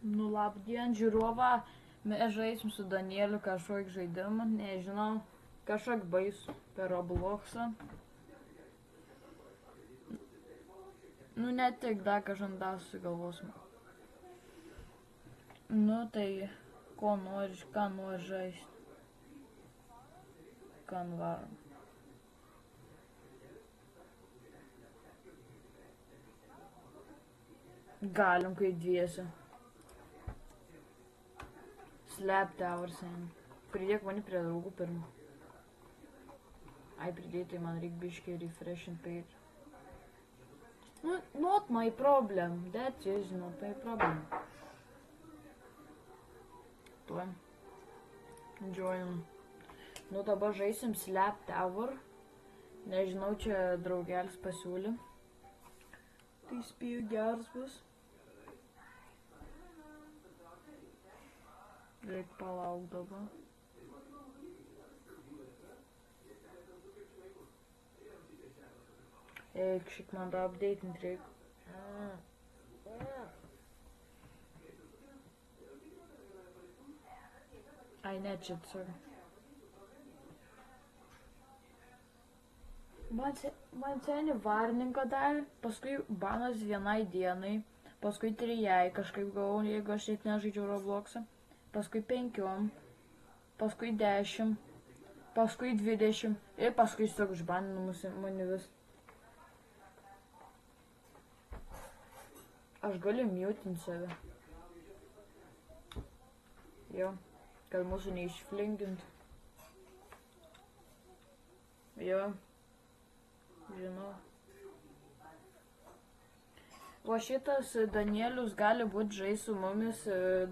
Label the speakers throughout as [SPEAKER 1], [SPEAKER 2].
[SPEAKER 1] Nu, labdien, žiūrovą. Mes žaisim su Danieliu kažkokį žaidimą, nežinau, kažkokį baisų per Robloxą. Nu, ne tik dar kažkokį dar susigalvosim. Nu, tai ko nori, ką nori žaisti. Ką varom. Galim, kai dviesi. Slap Tower sen. Pridėk mani prie draugų pirmą. Ai, pridėtai man reikia biškai refreshing page. Not my problem. That is not my problem. Tuo. Join. Nu, dabar žaisim Slap Tower. Nežinau, čia draugelis pasiūlė. Tai spėjau geras bus. Reik palauk dabar. Eik, šik man da updatint reik. Ai, ne, čia, sorry. Man seniai varninką davė, paskui banas vienai dienai, paskui 3 kažkaip gavau, jeigu aš taip nežaidžiau Robloxą, paskui 5, paskui 10, paskui 20 ir paskui tiesiog užbanino mane vis. Aš galiu mutinti save. Jo, kad mūsų neišflingintų. Jo. Žinau. O šitas Danielius gali būti žais su mumis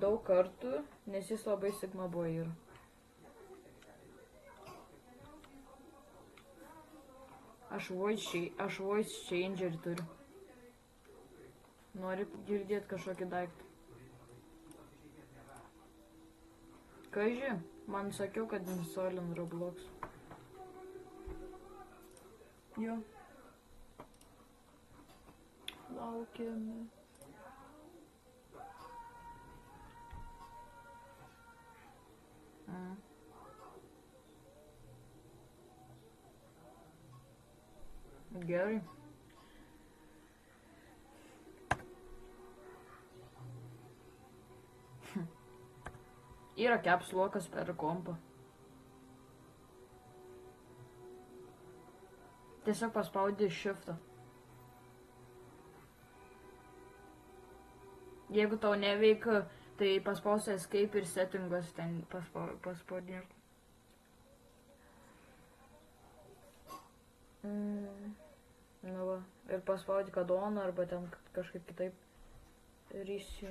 [SPEAKER 1] daug kartų, nes jis labai sigma boy yra. Aš voice changer turiu. Nori girdėti kažkokį daiktą. Kaži, man sakiau, kad installin Roblox. Jo. Laukiame. Gerai. Yra caps lockas per kompą. Tiesiog paspaudi shiftą. Jeigu tau neveikia, tai paspausi escape ir settingus ten paspaudinti. Nu va, ir paspaudi kadoną arba ten kažkaip kitaip rysi.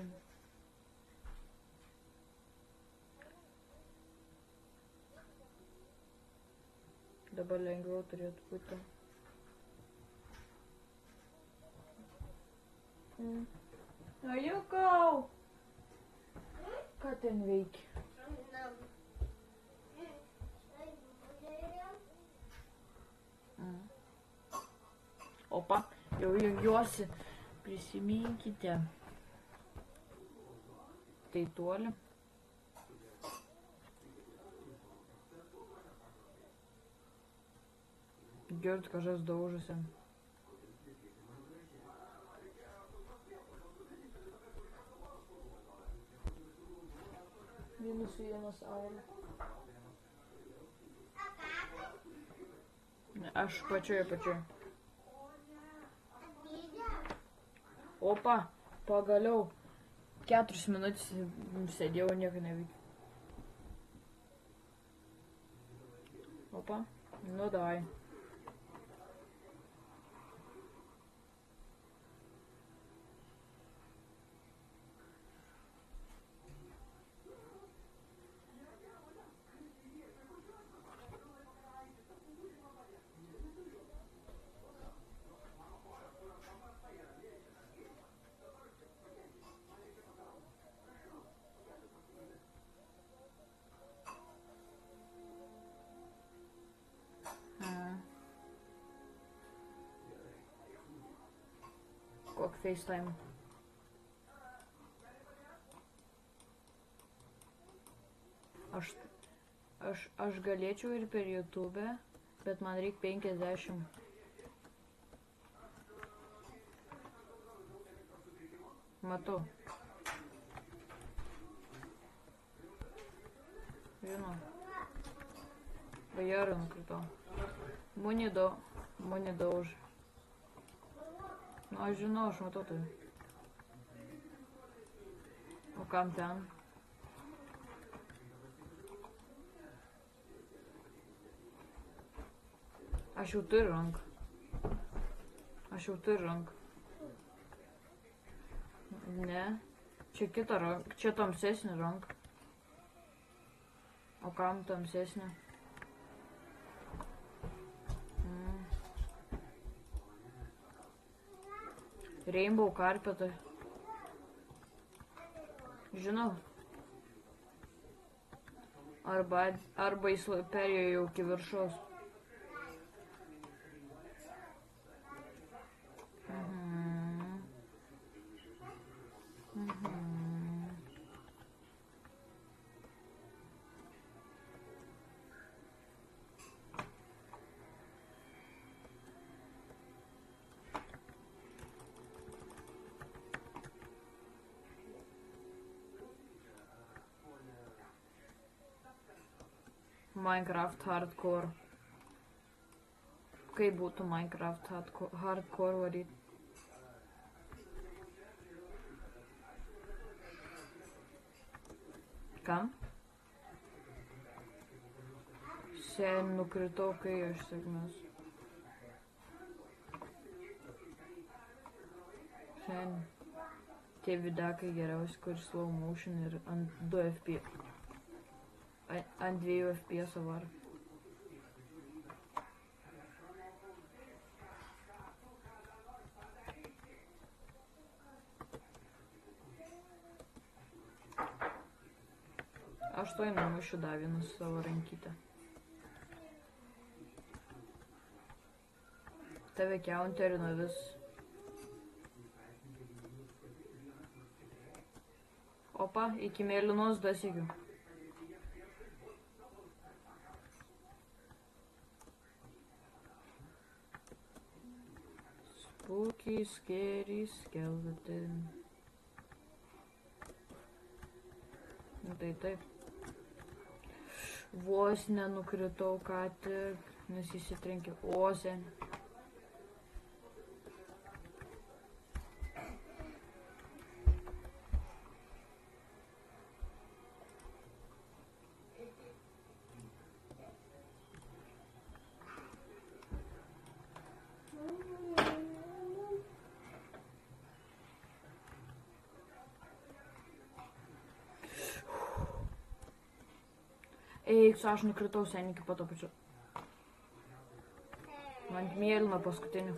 [SPEAKER 1] Dabar lengviau turėtų būti. Ajukau! Ką ten veikia? Opa, jau jungiuosi. Prisiminkite. Tai toli. Gird kažkas daužusi. -1 saulė. Aš pačioj. Opa, pagaliau 4 minutės sėdėjau, nieko neveikia. Opa, nu davai. Kokį FaceTime. Aš galėčiau ir per YouTube, bet man reikia 50. Matau. Žinau. Vajarą nukritau. Muni dauž. Nu, aš žinau, aš matau tai. O kam ten? Aš jau turiu ranką. Ne. Čia kita ranka. Čia tamsesnė ranka. O kam tamsesnė? Rainbow karpetai. Žinau. Arba jis perėjo jau iki viršaus. Minecraft hardcore. Kaip būtų Minecraft hardcore varyt? Kam? Sen nukritau, kai aš sėkmės. Sen tie vidakai geriausi, kur slow motion ir ant 2 FPS. Ant 2 FPS var. Aš to įnamušiu davinu savo rankytę. Tave counterino vis. Opa, iki mėlynos dasiekiu. Spooky, scary skeleton. Nu tai taip. Vos nenukritau ką tik, nes įsitrenkiau. O, sen. Eik, aš nukritau sen iki pat apačio. Man mėlyna paskutinį.